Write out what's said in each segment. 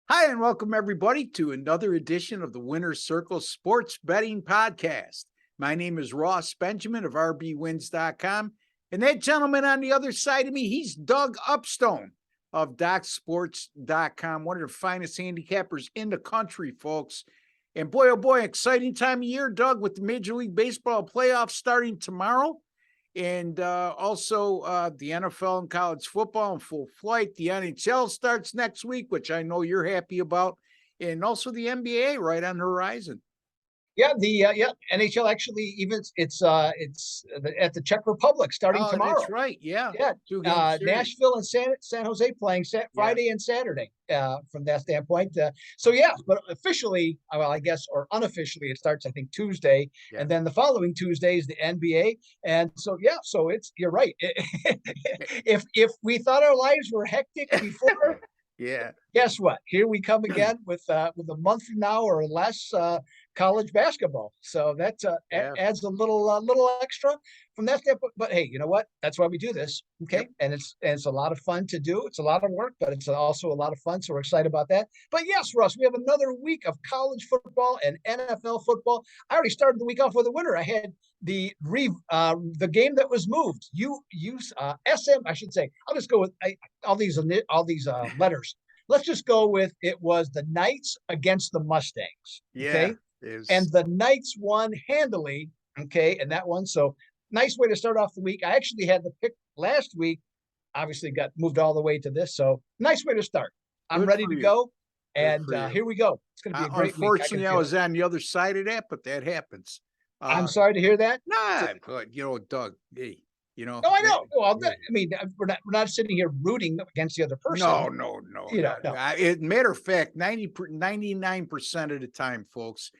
Hi, and welcome everybody to another edition of the Winner's Circle Sports Betting Podcast. My name is Ross Benjamin of rbwins.com. And that gentleman on the other side of me, he's Doug Upstone of docsports.com, one of the finest handicappers in the country, folks. And boy, oh boy, exciting time of year, Doug, with the Major League Baseball playoffs starting tomorrow. And also the NFL and college football in full flight. The NHL starts next week, which I know you're happy about. And also the NBA right on the horizon. Yeah, the NHL actually even it's at the Czech Republic starting tomorrow. That's right. Yeah. Yeah, 2-game series. Nashville and San Jose playing Friday and Saturday from that standpoint. But officially, well, I guess, or unofficially, it starts I think Tuesday, and then the following Tuesday is the NBA. And so you're right. If we thought our lives were hectic before. Yeah. Guess what? Here we come again with a month from now or less college basketball. So that adds a little extra from that standpoint. But hey, you know what? That's why we do this. Okay, and it's a lot of fun to do. It's a lot of work, but it's also a lot of fun. So we're excited about that. But yes, Russ, we have another week of college football and NFL football. I already started the week off with a winner. I had the game that was moved. SM. I should say. I'll just go with all these letters. Let's just go with it was the Knights against the Mustangs. Okay. And the Knights won handily. Okay. And that one. So nice way to start off the week. I actually had the pick last week. Obviously got moved all the way to this. So nice way to start. I'm ready to go. And here we go. It's going to be a great week. Unfortunately, I was on the other side of that, but that happens. I'm sorry to hear that. Nah, but Doug, hey, No, I know. Well, I mean, we're not sitting here rooting against the other person. No. Matter of fact, 99% of the time, folks,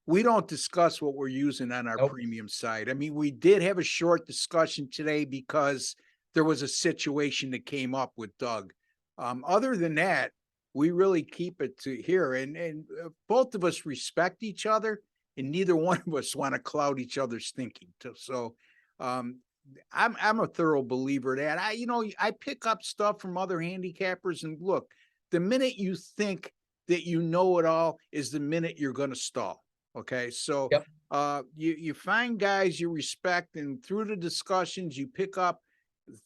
we don't discuss what we're using on our premium side. I mean, we did have a short discussion today because there was a situation that came up with Doug. Other than that, we really keep it to here, and both of us respect each other, and neither one of us want to cloud each other's thinking. So, I'm a thorough believer that I pick up stuff from other handicappers, and look, the minute you think that you know it all is the minute you're going to stall. Okay. So, you find guys you respect, and through the discussions, you pick up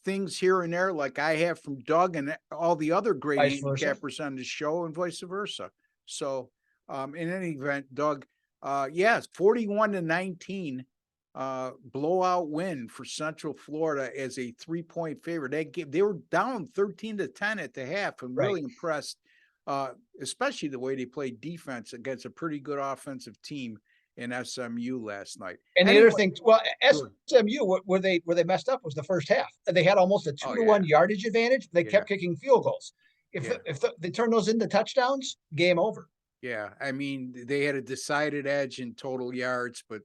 things here and there, like I have from Doug and all the other great handicappers on the show, and vice versa. So, in any event, Doug, 41-19. Blowout win for Central Florida as a 3-point favorite. They were down 13-10 at the half. I'm really impressed, especially the way they played defense against a pretty good offensive team in SMU last night. And the other thing, SMU, where they messed up was the first half. They had almost a 2-1 yardage advantage. They kept kicking field goals. If they turn those into touchdowns, game over. Yeah, I mean, they had a decided edge in total yards, but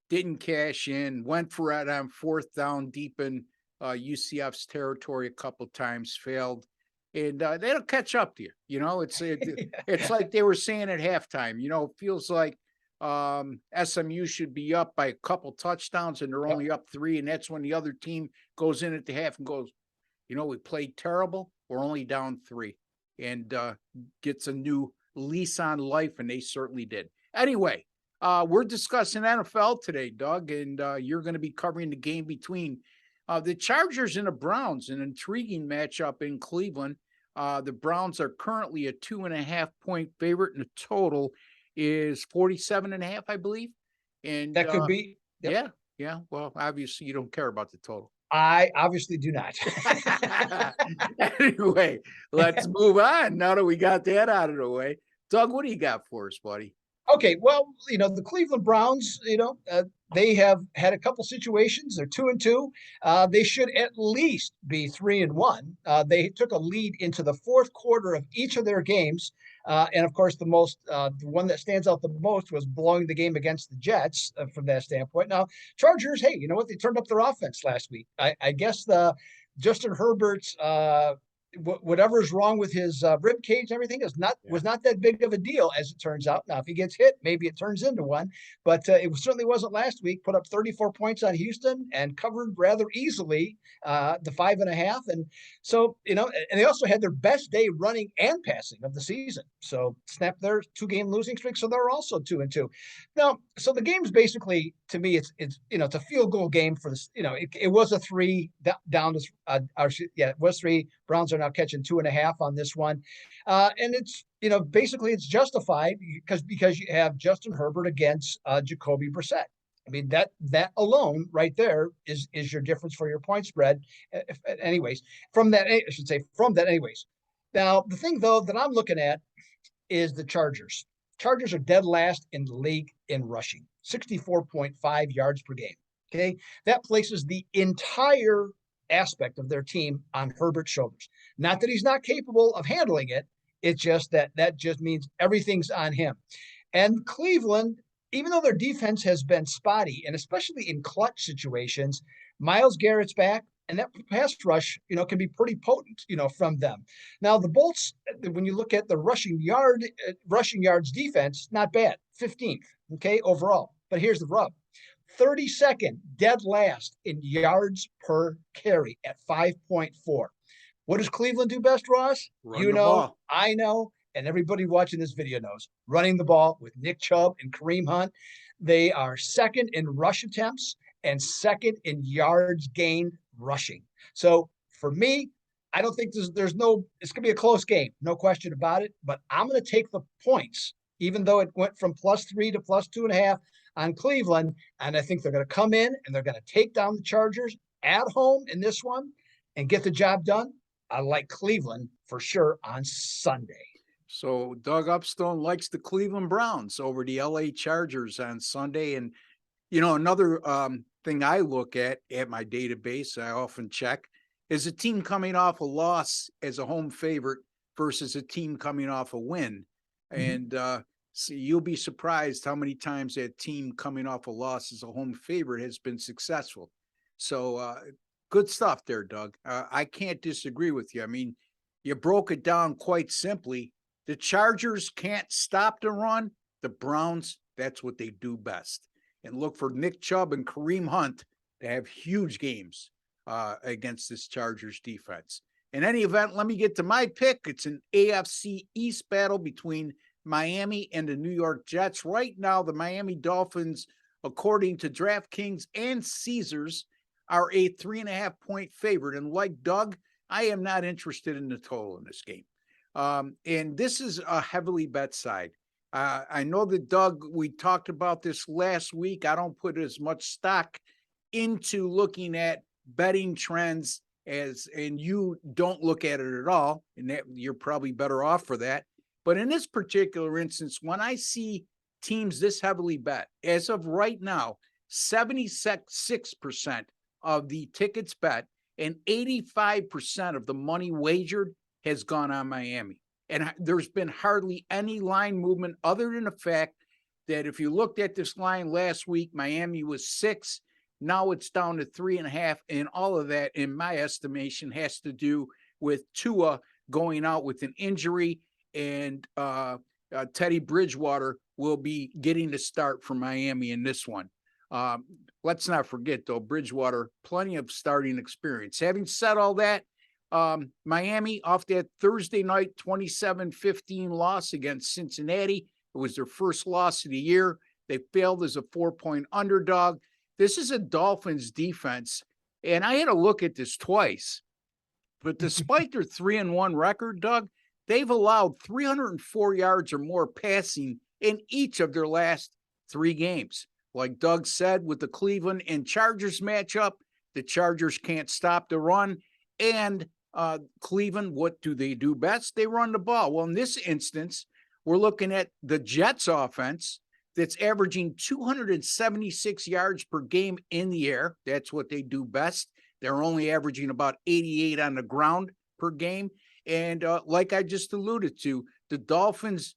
didn't cash in, went for it on fourth down deep in UCF's territory a couple times, failed. And they'll catch up to you. It's like they were saying at halftime, it feels like SMU should be up by a couple touchdowns and they're only up 3. And that's when the other team goes in at the half and goes, we played terrible. We're only down 3, and gets a new lease on life. And they certainly did. Anyway, we're discussing NFL today, Doug, and you're going to be covering the game between the Chargers and the Browns, an intriguing matchup in Cleveland. The Browns are currently a 2.5-point favorite, and the total is 47.5, I believe. And that could be. Yeah. Well, obviously you don't care about the total. I obviously do not. Anyway, let's move on now that we got that out of the way. Doug, what do you got for us, buddy? Okay, well, the Cleveland Browns, they have had a couple situations. They're 2-2. They should at least be 3-1. They took a lead into the fourth quarter of each of their games. And of course, the one that stands out the most was blowing the game against the Jets from that standpoint. Now, Chargers, hey, you know what? They turned up their offense last week. I guess Justin Herbert's whatever's wrong with his rib cage and everything was not that big of a deal, as it turns out. Now, if he gets hit, maybe it turns into one, but it certainly wasn't last week. Put up 34 points on Houston and covered rather easily the 5.5. And so, and they also had their best day running and passing of the season. So snapped their 2-game losing streak. So they're also 2-2. Now, so the game's basically, to me, it's a field goal game for this. It was a 3 down to it was 3. Browns are now catching 2.5 on this one. And it's, basically it's justified because you have Justin Herbert against Jacoby Brissett. I mean, that alone right there is your difference for your point spread. Anyways, from that anyways. Now, the thing, though, that I'm looking at is the Chargers. Chargers are dead last in the league in rushing, 64.5 yards per game. Okay. That places the entire aspect of their team on Herbert's shoulders. Not that he's not capable of handling it. It's just that just means everything's on him. And Cleveland, even though their defense has been spotty, and especially in clutch situations, Myles Garrett's back, and that pass rush, can be pretty potent, from them. Now, the Bolts, when you look at the rushing yards defense, not bad, 15th, okay, overall. But here's the rub. 32nd, dead last in yards per carry at 5.4. What does Cleveland do best, Ross? Run the ball. I know, and everybody watching this video knows. Running the ball with Nick Chubb and Kareem Hunt. They are second in rush attempts and second in yards gained rushing. So for me, I don't think it's going to be a close game. No question about it. But I'm going to take the points, even though it went from +3 to +2.5 on Cleveland. And I think they're going to come in and they're going to take down the Chargers at home in this one and get the job done. I like Cleveland for sure on Sunday. So Doug Upstone likes the Cleveland Browns over the LA Chargers on Sunday. And, another thing I look at my database, I often check, is a team coming off a loss as a home favorite versus a team coming off a win. Mm-hmm. And so you'll be surprised how many times that team coming off a loss as a home favorite has been successful. So good stuff there, Doug. I can't disagree with you. I mean, you broke it down quite simply. The Chargers can't stop the run. The Browns, that's what they do best. And look for Nick Chubb and Kareem Hunt to have huge games against this Chargers defense. In any event, let me get to my pick. It's an AFC East battle between Miami and the New York Jets. Right now, the Miami Dolphins, according to DraftKings and Caesars, are a 3.5-point favorite. And like Doug, I am not interested in the total in this game. And this is a heavily bet side. I know that, Doug, we talked about this last week. I don't put as much stock into looking at betting trends and you don't look at it at all. And that you're probably better off for that. But in this particular instance, when I see teams this heavily bet, as of right now, 76% of the tickets bet and 85% of the money wagered has gone on Miami. And there's been hardly any line movement other than the fact that if you looked at this line last week, Miami was 6. Now it's down to 3.5. And all of that, in my estimation, has to do with Tua going out with an injury. And Teddy Bridgewater will be getting the start for Miami in this one. Let's not forget, though, Bridgewater, plenty of starting experience. Having said all that, Miami off that Thursday night 27-15 loss against Cincinnati. It was their first loss of the year. They failed as a 4-point underdog. This is a Dolphins defense, and I had to look at this twice. But despite their 3-1 record, Doug, they've allowed 304 yards or more passing in each of their last 3 games. Like Doug said, with the Cleveland and Chargers matchup, the Chargers can't stop the run. And Cleveland, what do they do best? They run the ball. Well, in this instance, we're looking at the Jets offense that's averaging 276 yards per game in the air. That's what they do best. They're only averaging about 88 on the ground per game. And like I just alluded to, the Dolphins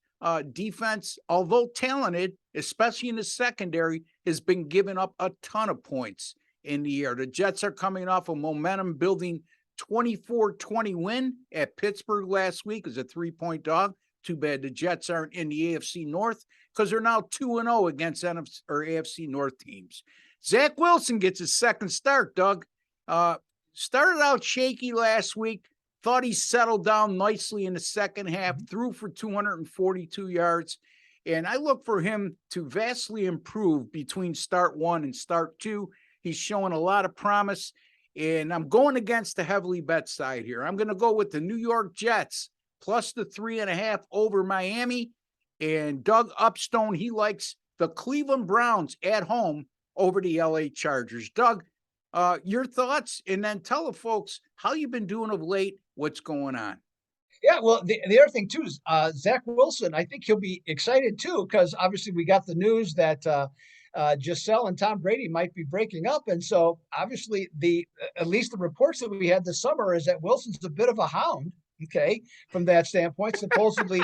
defense, although talented, especially in the secondary, has been giving up a ton of points in the air. The Jets are coming off a momentum building 24-20 win at Pittsburgh last week as a 3-point dog. Too bad the Jets aren't in the AFC North because they're now 2-0 against NFC or AFC North teams. Zach Wilson gets his second start, Doug. Started out shaky last week. Thought he settled down nicely in the second half, threw for 242 yards. And I look for him to vastly improve between start 1 and start 2. He's showing a lot of promise. And I'm going against the heavily bet side here. I'm going to go with the New York Jets plus the 3.5 over Miami. And Doug Upstone, he likes the Cleveland Browns at home over the LA Chargers. Doug, your thoughts, and then tell the folks how you've been doing of late, what's going on. Yeah, well, the other thing too is Zach Wilson. I think he'll be excited too because obviously we got the news that Giselle and Tom Brady might be breaking up, and so obviously at least the reports that we had this summer is that Wilson's a bit of a hound. Okay, from that standpoint, supposedly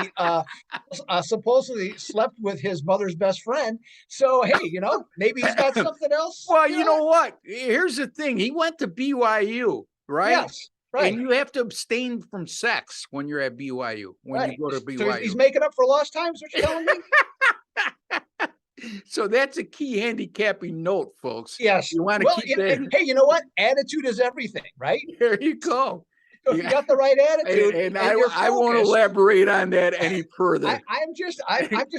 slept with his mother's best friend. So hey, maybe he's got something else. Well, you know what? Here's the thing: he went to BYU, right? Yes. Right. And you have to abstain from sex when you're at BYU, when you go to BYU. So he's making up for lost time, is what you're telling me? So that's a key handicapping note, folks. Yes. You want to keep that. Hey, you know what? Attitude is everything, right? There you go. So if you got the right attitude, and I won't elaborate on that any further. I'm just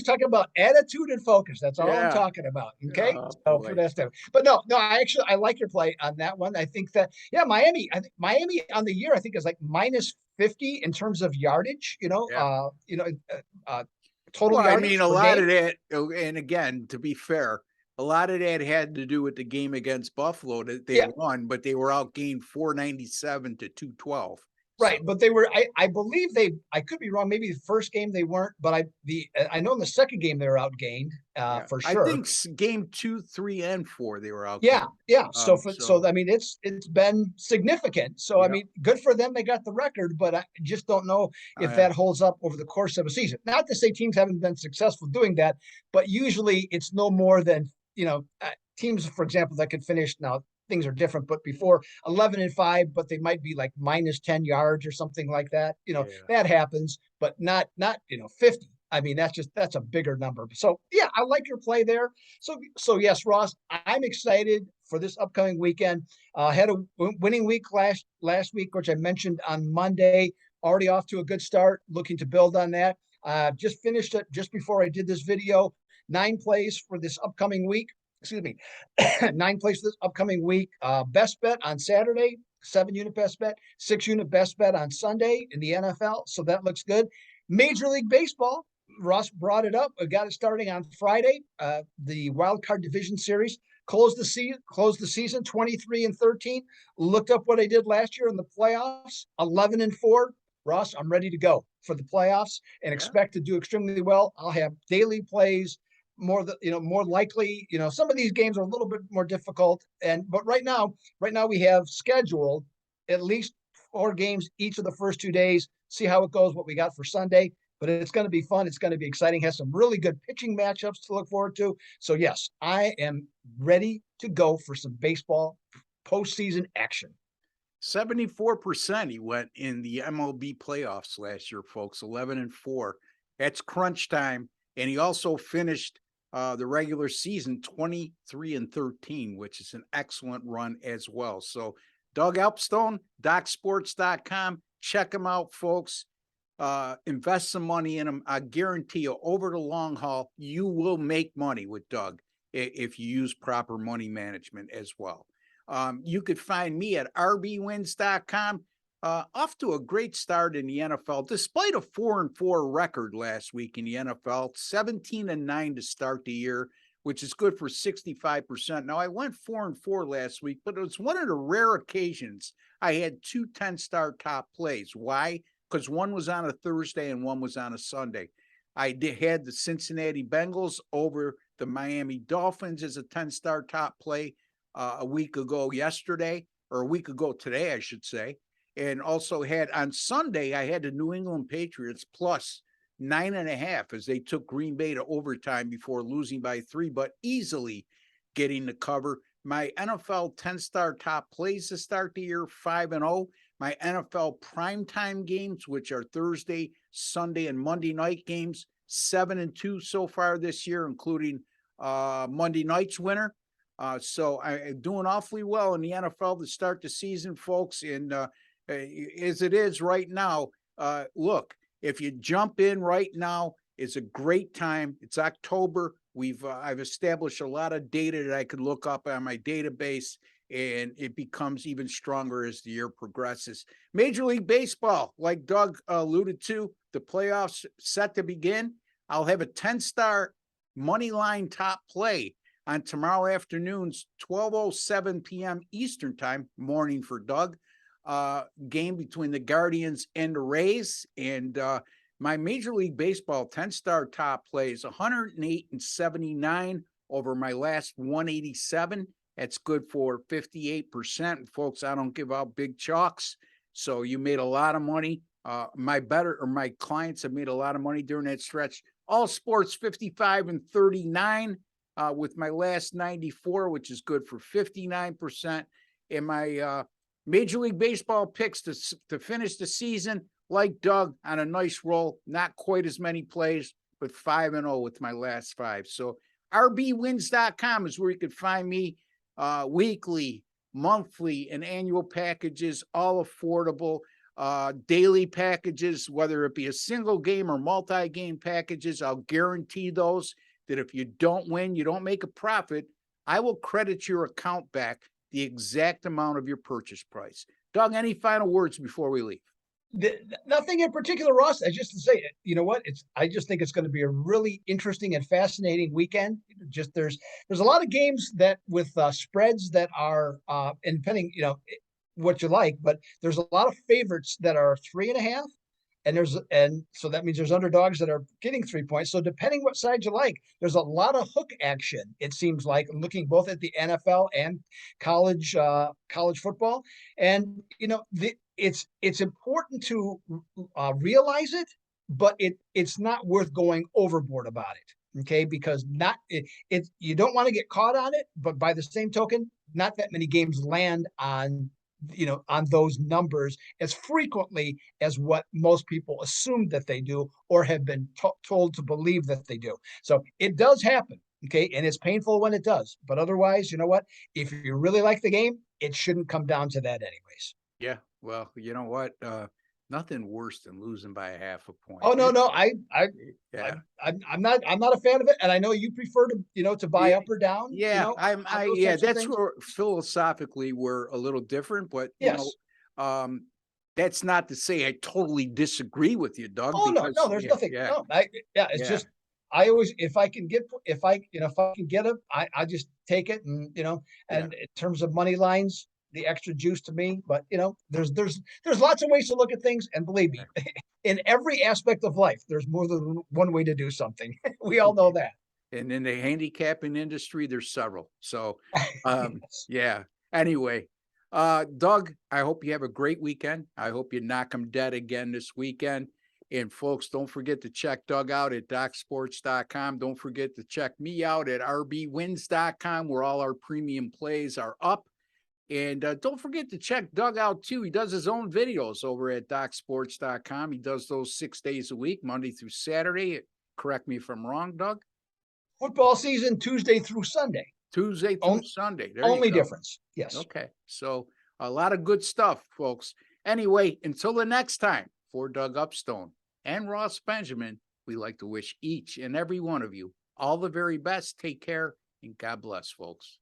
talking about attitude and focus. That's all I'm talking about. Okay, so for that stuff. But no, I like your play on that one. I think that Miami. I think Miami on the year I think is like minus 50 in terms of yardage. Total. Well, yardage I mean, a lot of that, and again, to be fair, a lot of that had to do with the game against Buffalo that they won, but they were outgained 497 to 212. Right, but they were. I believe I could be wrong. Maybe the first game they weren't, but I know in the second game they were outgained for sure. I think game 2, 3, and 4 they were outgained. Yeah. So I mean, it's been significant. So I mean, good for them. They got the record, but I just don't know if that holds up over the course of a season. Not to say teams haven't been successful doing that, but usually it's no more than teams, for example, that could finish now. Things are different, but before 11-5, but they might be like minus 10 yards or something like that. That happens, but not 50. I mean, that's a bigger number. So yeah, I like your play there. So yes, Ross, I'm excited for this upcoming weekend. Had a winning week last week, which I mentioned on Monday. Already off to a good start. Looking to build on that. Just finished it just before I did this video. 9 plays for this upcoming week. Excuse me, 9 plays this upcoming week. Best bet on Saturday, 7-unit best bet, 6-unit best bet on Sunday in the NFL. So that looks good. Major League Baseball, Ross brought it up. We got it starting on Friday. The Wild Card Division Series closed the season 23-13. Looked up what I did last year in the playoffs, 11-4. Ross, I'm ready to go for the playoffs and expect to do extremely well. I'll have daily plays. More likely, some of these games are a little bit more difficult. But right now we have scheduled at least 4 games each of the first 2 days. See how it goes, what we got for Sunday. But it's going to be fun. It's going to be exciting. Has some really good pitching matchups to look forward to. So yes, I am ready to go for some baseball postseason action. 74% he went in the MLB playoffs last year, folks. 11-4. That's crunch time. And he also finished the regular season 23-13, which is an excellent run as well. So Doug Upstone, DocSports.com. Check him out, folks. Invest some money in him. I guarantee you, over the long haul, you will make money with Doug if you use proper money management as well. You could find me at rbwins.com. Off to a great start in the NFL, despite a 4-4 record last week in the NFL, 17-9 to start the year, which is good for 65%. Now, I went 4-4 last week, but it was one of the rare occasions I had 2 10-star top plays. Why? Because one was on a Thursday and one was on a Sunday. I had the Cincinnati Bengals over the Miami Dolphins as a 10-star top play a week ago today, I should say. And also had on Sunday, I had the New England Patriots plus 9.5 as they took Green Bay to overtime before losing by 3, but easily getting the cover. My NFL 10-star top plays to start the year 5-0. my NFL primetime games, which are Thursday, Sunday, and Monday night games, 7-2 so far this year, including Monday night's winner. So I'm doing awfully well in the NFL to start the season, folks. And as it is right now, look, if you jump in right now, it's a great time. It's October. I've established a lot of data that I could look up on my database, and it becomes even stronger as the year progresses. Major League Baseball, like Doug alluded to, the playoffs set to begin. I'll have a 10-star money line top play on tomorrow afternoon's 12:07 p.m. Eastern time, morning for Doug, game between the Guardians and the Rays. And my Major League Baseball 10-star top play is 108.79 over my last 187. That's good for 58%. Folks, I don't give out big chalks. So you made a lot of money. My clients have made a lot of money during that stretch. All sports 55-39 with my last 94, which is good for 59%. And my Major League Baseball picks to finish the season, like Doug, on a nice roll. Not quite as many plays, but 5-0 with my last 5. So rbwins.com is where you could find me. Weekly, monthly, and annual packages, all affordable. Daily packages, whether it be a single game or multi-game packages, I'll guarantee those that if you don't win, you don't make a profit, I will credit your account back the exact amount of your purchase price. Doug, any final words before we leave? Nothing in particular, Ross. I just to say, you know what? I just think it's going to be a really interesting and fascinating weekend. Just there's a lot of games that with spreads that are and depending, what you like, but there's a lot of favorites that are 3.5, and so that means there's underdogs that are getting 3 points. So depending what side you like, there's a lot of hook action. It seems like, looking both at the NFL and college football, and it's important to realize it, but it's not worth going overboard about it. Okay, because you don't want to get caught on it, but by the same token, not that many games land on those numbers as frequently as what most people assume that they do or have been told to believe that they do. So it does happen. Okay. And it's painful when it does, but otherwise, you know what, if you really like the game, it shouldn't come down to that anyways. Yeah. Well, you know what? Nothing worse than losing by a half a point. Oh, no. I'm not a fan of it. And I know you prefer to buy up or down. Yeah. That's where philosophically we're a little different, but yes. That's not to say I totally disagree with you, Doug. Oh, no, there's nothing. Yeah. No, it's just, I always, if I can get it, I just take it. And, and in terms of money lines, the extra juice to me, but there's lots of ways to look at things. And believe me, in every aspect of life, there's more than one way to do something. We all know that. And in the handicapping industry, there's several. So, yes. Yeah. Anyway, Doug, I hope you have a great weekend. I hope you knock them dead again this weekend. And folks, don't forget to check Doug out at docsports.com. Don't forget to check me out at rbwins.com, where all our premium plays are up. And don't forget to check Doug out too. He does his own videos over at docsports.com. He does those 6 days a week, Monday through Saturday. Correct me if I'm wrong, Doug. Football season, Tuesday through Sunday. Sunday. There only difference. Yes. Okay. So a lot of good stuff, folks. Anyway, until the next time, for Doug Upstone and Ross Benjamin, we like to wish each and every one of you all the very best. Take care and God bless, folks.